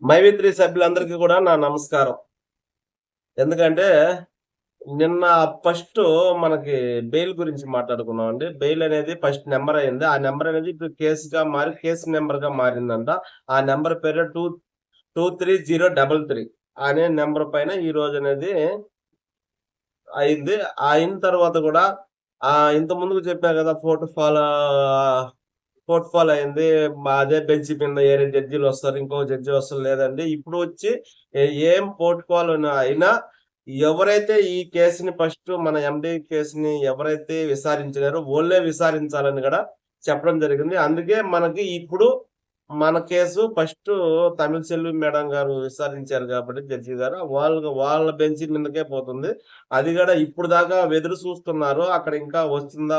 మైత్రి సభ్యులందరికీ కూడా నా నమస్కారం. ఎందుకంటే నిన్న ఫస్టు మనకి బెయిల్ గురించి మాట్లాడుకున్నామండి. బెయిల్ అనేది ఫస్ట్ నంబర్ అయింది. ఆ నంబర్ అనేది ఇప్పుడు కేస్‌గా మారి కేస్ నంబర్‌గా మారిందంట. ఆ నంబర్ పేరు 230333 అనే నంబర్ పైన ఈరోజు అనేది అయింది. అయిన తర్వాత కూడా ఇంత ముందుకు చెప్పా కదా! పోర్ట్‌ఫాల్ అయింది. అదే బెంచ్ మీద ఏరే జడ్జీలొస్తారు. ఇంకో జడ్జి వస్తారు. లేదండి. ఇప్పుడు వచ్చి ఏం పోర్ట్‌ఫాల్ అయినా ఎవరైతే ఈ కేస్‌ని ఫస్ట్ మన ఎండీ కేస్‌ని ఎవరైతే విచారించినారో వోళ్ళే విచారించాలని గూడా చెప్పడం జరిగింది. అందుకే మనకి ఇప్పుడు మన కేసు ఫస్టు తమిళ్ మేడం గారు విచారించారు గాబట్టి జడ్జి గారు వాళ్ళ బెంచ్ మీదకే పోతుంది. అది గూడా ఇప్పుడు దాకా ఎదురు చూస్తున్నారు. అక్కడ ఇంకా వస్తుందా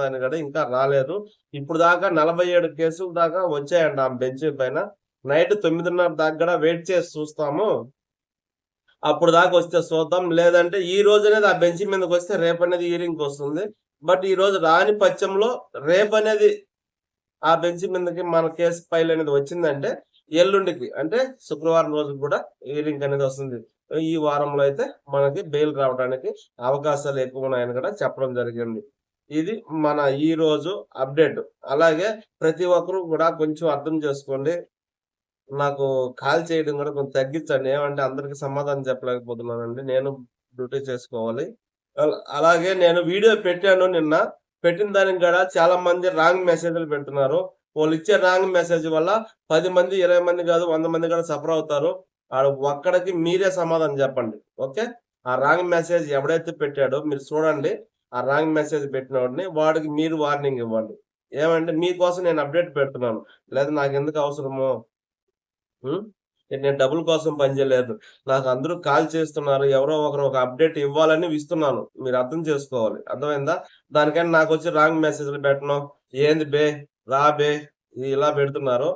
అని గూడా ఇంకా రాలేదు. ఇప్పుడు దాకా 47 కేసులు దాకా వచ్చాయంట ఆ బెంచ్ పైన. నైట్ 9:30 దాకా గూడా వెయిట్ చేసి చూస్తాము. అప్పుడు దాకా వస్తే చూద్దాం. లేదంటే ఈ రోజనేది ఆ బెంచ్ మీదకొస్తే రేపనేది హియరింగ్‌కొస్తుంది. బట్ ఈరోజు రాని పక్షంలో రేపనేది ఆ బెంచ్ మీదకి మన కేస్ ఫైల్ అనేది వచ్చిందంటే ఎల్లుండికి అంటే శుక్రవారం రోజు కూడా హియరింగ్ అనేది వస్తుంది. ఈ వారంలో అయితే మనకి బెయిల్ రావడానికి అవకాశాలు ఎక్కువున్నాయని కూడా చెప్పడం జరిగింది. ఇది మన ఈరోజు అప్డేట్. అలాగే ప్రతి ఒక్కరు కూడా కొంచెం అర్థం చేసుకోండి. నాకు కాల్ చేయడం గూడా కొంచెం తగ్గిచ్చండి. ఏమంటే అందరికి సమాధానం చెప్పలేకపోతున్నానండి. నేను డ్యూటీ చేసుకోవాలి. అలాగే నేను వీడియో పెట్టాను నిన్న. పెట్టిన దానికి గూడా చాలా మంది రాంగ్ మెసేజ్‌లు పెడుతున్నారు. వోళ్ళిచ్చే రాంగ్ మెసేజ్ వల్ల 10 మంది, 20 మంది గాదు 100 మంది గూడా సఫర్ అవుతారు. ఆడ ఒక్కడికి మీరే సమాధానం జెప్పండి. ఓకే. ఆ రాంగ్ మెసేజ్ ఎవడైతే పెట్టాడో మీరు చూడండి. ఆ రాంగ్ మెసేజ్ పెట్టినోడిని వాడికి మీరు వార్నింగ్ ఇవ్వండి. ఏమంటే మీకోసం నేను అప్డేట్ పెడుతున్నాను. లేదా నాకెందుకు అవసరము? హ్మ్. నేను డబ్బుల కోసం పని జేయలేదు. నాకు అందరూ కాల్ చేస్తున్నారు. ఎవరో ఒకరు ఒక అప్డేట్ ఇవ్వాలని ఇస్తున్నాను. మీరు అర్థం చేసుకోవాలి. అర్థమైందా? దానికని నాకొచ్చి రాంగ్ మెసేజ్‌లు పెట్టడం, ఏంది బే, రా బే ఇలా పెడుతున్నారు.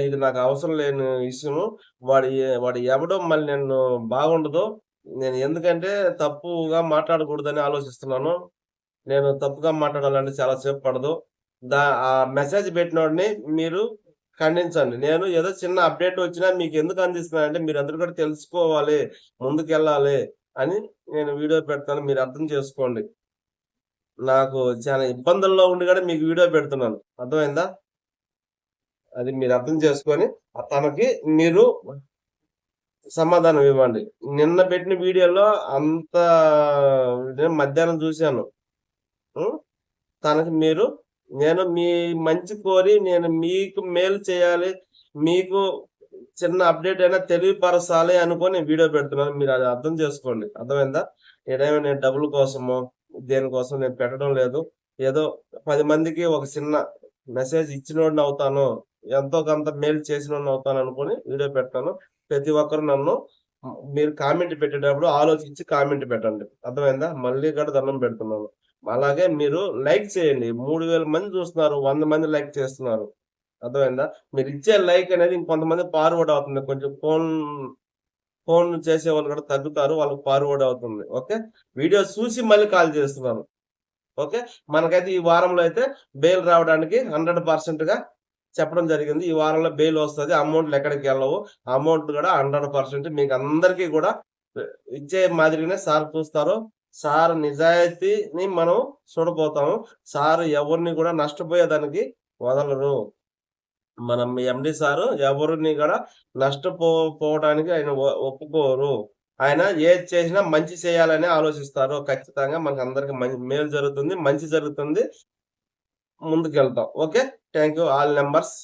ఇది నాకు అవసరం లేని విషయము. వాడు ఎవడో మళ్ళీ నన్ను బాగుండదు. నేను ఎందుకంటే తప్పుగా మాట్లాడకూడదని ఆలోచిస్తున్నాను. నేను తప్పుగా మాట్లాడాలంటే చాలా సేపు పడదు. ఆ మెసేజ్ పెట్టినోడిని మీరు ఖండించండి. నేను ఏదో చిన్న అప్డేట్ వచ్చినా మీకెందుకు అందిస్తున్నానంటే మీరందరూ కూడా తెలుసుకోవాలి, ముందుకెళ్ళాలి అని నేను వీడియో పెడతాను. మీరు అర్థం చేసుకోండి. నాకు చాలా ఇబ్బందుల్లో ఉండి గూడా మీకు వీడియో పెడుతున్నాను. అర్థమైందా? అది మీరు అర్థం చేసుకొని తనకి మీరు సమాధానం ఇవ్వండి. నిన్న పెట్టిన వీడియోలో అంత నేను మధ్యాహ్నం చూసాను. హ్మ్. తనకి మీరు నేను మీ మంచి కోరి నేను మీకు మేలు చేయాలి. మీకు చిన్న అప్డేట్ అయినా తెలియపరచాలి అనుకోని వీడియో పెడుతున్నాను. మీరు అది అర్థం చేసుకోండి. అర్థమైందా? ఈడేమో నేను డబ్బుల కోసమో, దేనికోసం నేను పెట్టడం లేదు. ఏదో 10 మందికి ఒక చిన్న మెసేజ్ ఇచ్చినోడినవుతాను. ఎంతో కొంత మేలు చేసినోడినవుతాననుకోని వీడియో పెట్టాను. ప్రతి ఒక్కరు నన్ను మీరు కామెంట్ పెట్టేటప్పుడు ఆలోచించి కామెంట్ పెట్టండి. అర్థమైందా? మళ్ళీ కూడా దండం పెడుతున్నాను. అలాగే మీరు లైక్ చేయండి. 3000 మంది చూస్తున్నారు. 100 మంది లైక్ చేస్తున్నారు. అర్థమైందా? మీరిచ్చే లైక్ అనేది ఇంకొంతమంది ఫార్వర్డ్ అవుతుంది. కొంచెం ఫోన్ చేసేవాళ్ళు కూడా తగ్గుతారు. వాళ్ళకి ఫార్వర్డ్ అవుతుంది. ఓకే. వీడియో చూసి మళ్ళీ కాల్ చేస్తున్నాను. ఓకే. మనకైతే ఈ వారంలో అయితే బెయిల్ రావడానికి 100%గా చెప్పడం జరిగింది. ఈ వారంలో బెయిల్ వస్తది. అమౌంట్‌లు ఎక్కడికెళ్ళవు. అమౌంట్ కూడా 100% మీకందరికీ కూడా ఇచ్చే మాదిరిగానే సార్ చూస్తారు. సార్ నిజాయితీని మనం చూడబోతాము. సార్ ఎవరిని కూడా నష్టపోయేదానికి వదలరు. మనం ఎండీ సారు ఎవరిని గూడా పోవడానికి ఆయన ఒప్పుకోరు. ఆయన ఏది చేసినా మంచి చేయాలనే ఆలోచిస్తారు. ఖచ్చితంగా మనకందరికి మేలు జరుగుతుంది. మంచి జరుగుతుంది. ముందుకెళ్తాం. Okay. Thank you all numbers.